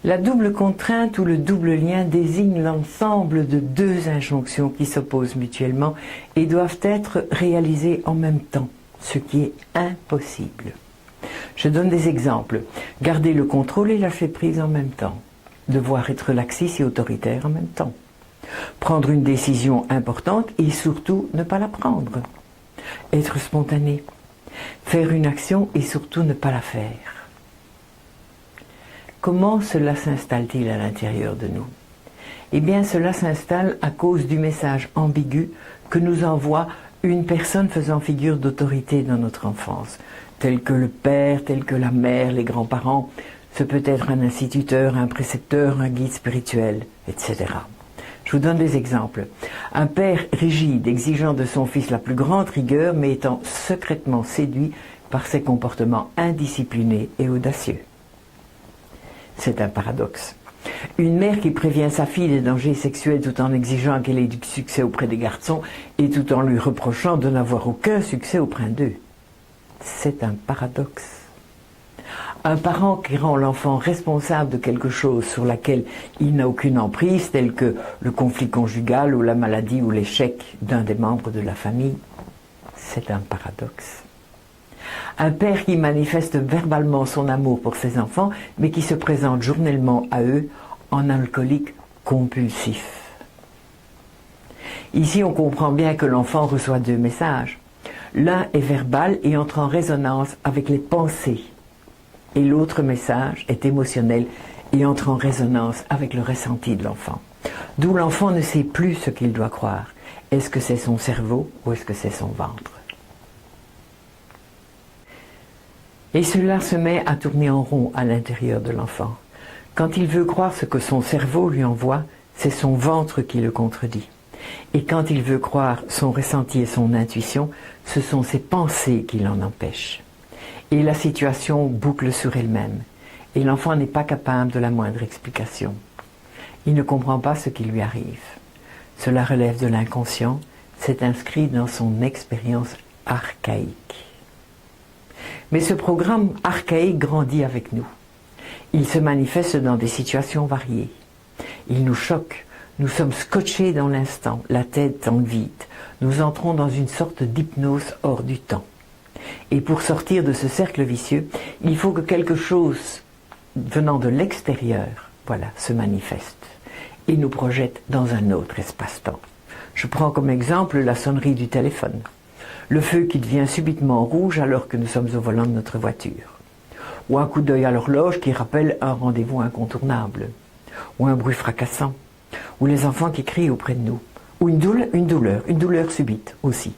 La double contrainte ou le double lien désigne l'ensemble de deux injonctions qui s'opposent mutuellement et doivent être réalisées en même temps, ce qui est impossible. Je donne des exemples. Garder le contrôle et lâcher prise en même temps. Devoir être laxiste et autoritaire en même temps. Prendre une décision importante et surtout ne pas la prendre. Être spontané. Faire une action et surtout ne pas la faire. Comment cela s'installe-t-il à l'intérieur de nous? Eh bien, cela s'installe à cause du message ambigu que nous envoie une personne faisant figure d'autorité dans notre enfance, tel que le père, tel que la mère, les grands-parents. Ce peut être un instituteur, un précepteur, un guide spirituel, etc. Je vous donne des exemples. Un père rigide, exigeant de son fils la plus grande rigueur, mais étant secrètement séduit par ses comportements indisciplinés et audacieux. C'est un paradoxe. Une mère qui prévient sa fille des dangers sexuels tout en exigeant qu'elle ait du succès auprès des garçons et tout en lui reprochant de n'avoir aucun succès auprès d'eux. C'est un paradoxe. Un parent qui rend l'enfant responsable de quelque chose sur laquelle il n'a aucune emprise, tel que le conflit conjugal ou la maladie ou l'échec d'un des membres de la famille, c'est un paradoxe. Un père qui manifeste verbalement son amour pour ses enfants, mais qui se présente journellement à eux en alcoolique compulsif. Ici, on comprend bien que l'enfant reçoit deux messages. L'un est verbal et entre en résonance avec les pensées. Et l'autre message est émotionnel et entre en résonance avec le ressenti de l'enfant. D'où l'enfant ne sait plus ce qu'il doit croire. Est-ce que c'est son cerveau ou est-ce que c'est son ventre? Et cela se met à tourner en rond à l'intérieur de l'enfant. Quand il veut croire ce que son cerveau lui envoie, c'est son ventre qui le contredit. Et quand il veut croire son ressenti et son intuition, ce sont ses pensées qui l'en empêchent. Et la situation boucle sur elle-même. Et l'enfant n'est pas capable de la moindre explication. Il ne comprend pas ce qui lui arrive. Cela relève de l'inconscient, c'est inscrit dans son expérience archaïque. Mais ce programme archaïque grandit avec nous. Il se manifeste dans des situations variées. Il nous choque. Nous sommes scotchés dans l'instant, la tête dans le vide. Nous entrons dans une sorte d'hypnose hors du temps. Et pour sortir de ce cercle vicieux, il faut que quelque chose venant de l'extérieur, voilà, se manifeste et nous projette dans un autre espace-temps. Je prends comme exemple la sonnerie du téléphone, le feu qui devient subitement rouge alors que nous sommes au volant de notre voiture, ou un coup d'œil à l'horloge qui rappelle un rendez-vous incontournable, ou un bruit fracassant, ou les enfants qui crient auprès de nous, ou une douleur subite aussi.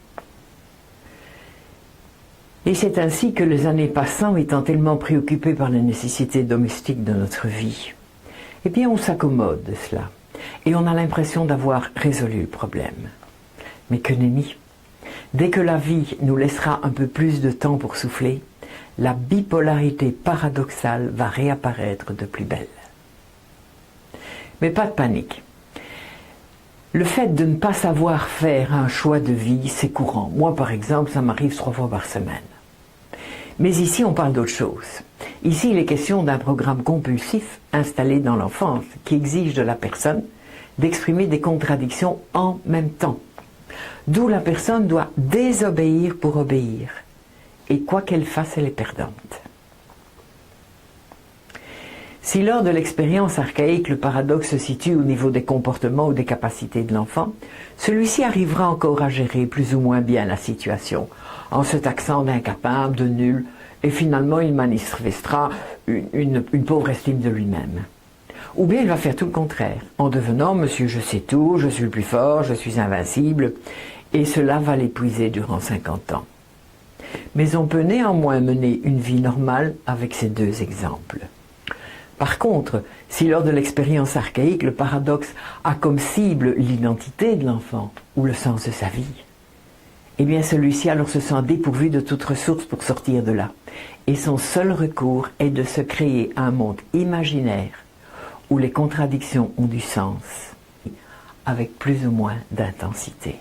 Et c'est ainsi que les années passant, étant tellement préoccupés par les nécessités domestiques de notre vie, eh bien on s'accommode de cela. Et on a l'impression d'avoir résolu le problème. Mais que nenni! Dès que la vie nous laissera un peu plus de temps pour souffler, la bipolarité paradoxale va réapparaître de plus belle. Mais pas de panique. Le fait de ne pas savoir faire un choix de vie, c'est courant. Moi, par exemple, ça m'arrive 3 fois par semaine. Mais ici, on parle d'autre chose. Ici, il est question d'un programme compulsif installé dans l'enfance qui exige de la personne d'exprimer des contradictions en même temps. D'où la personne doit désobéir pour obéir. Et quoi qu'elle fasse, elle est perdante. Si lors de l'expérience archaïque, le paradoxe se situe au niveau des comportements ou des capacités de l'enfant, celui-ci arrivera encore à gérer plus ou moins bien la situation, en se taxant d'incapable, de nul, et finalement il manifestera une pauvre estime de lui-même. Ou bien il va faire tout le contraire, en devenant « Monsieur, je sais tout, je suis le plus fort, je suis invincible », et cela va l'épuiser durant 50 ans. Mais on peut néanmoins mener une vie normale avec ces deux exemples. Par contre, si lors de l'expérience archaïque, le paradoxe a comme cible l'identité de l'enfant ou le sens de sa vie, eh bien celui-ci alors se sent dépourvu de toute ressource pour sortir de là. Et son seul recours est de se créer un monde imaginaire où les contradictions ont du sens, avec plus ou moins d'intensité.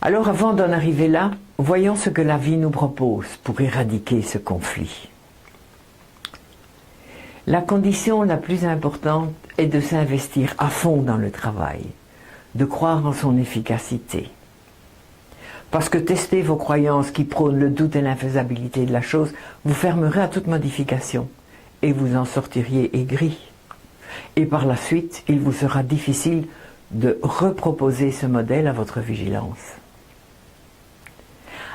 Alors avant d'en arriver là, voyons ce que la vie nous propose pour éradiquer ce conflit. La condition la plus importante est de s'investir à fond dans le travail, de croire en son efficacité. Parce que tester vos croyances qui prônent le doute et l'infaisabilité de la chose vous fermerait à toute modification et vous en sortiriez aigri. Et par la suite, il vous sera difficile de reproposer ce modèle à votre vigilance.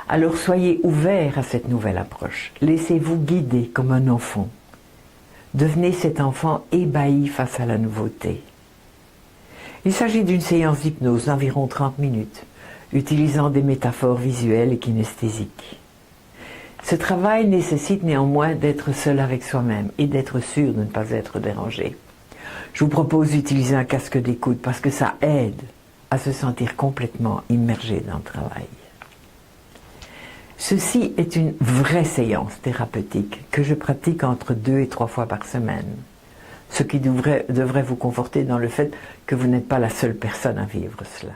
Alors soyez ouverts à cette nouvelle approche. Laissez-vous guider comme un enfant. Devenez cet enfant ébahi face à la nouveauté. Il s'agit d'une séance d'hypnose d'environ 30 minutes, utilisant des métaphores visuelles et kinesthésiques. Ce travail nécessite néanmoins d'être seul avec soi-même et d'être sûr de ne pas être dérangé. Je vous propose d'utiliser un casque d'écoute parce que ça aide à se sentir complètement immergé dans le travail. Ceci est une vraie séance thérapeutique que je pratique entre 2 et 3 fois par semaine, ce qui devrait vous conforter dans le fait que vous n'êtes pas la seule personne à vivre cela.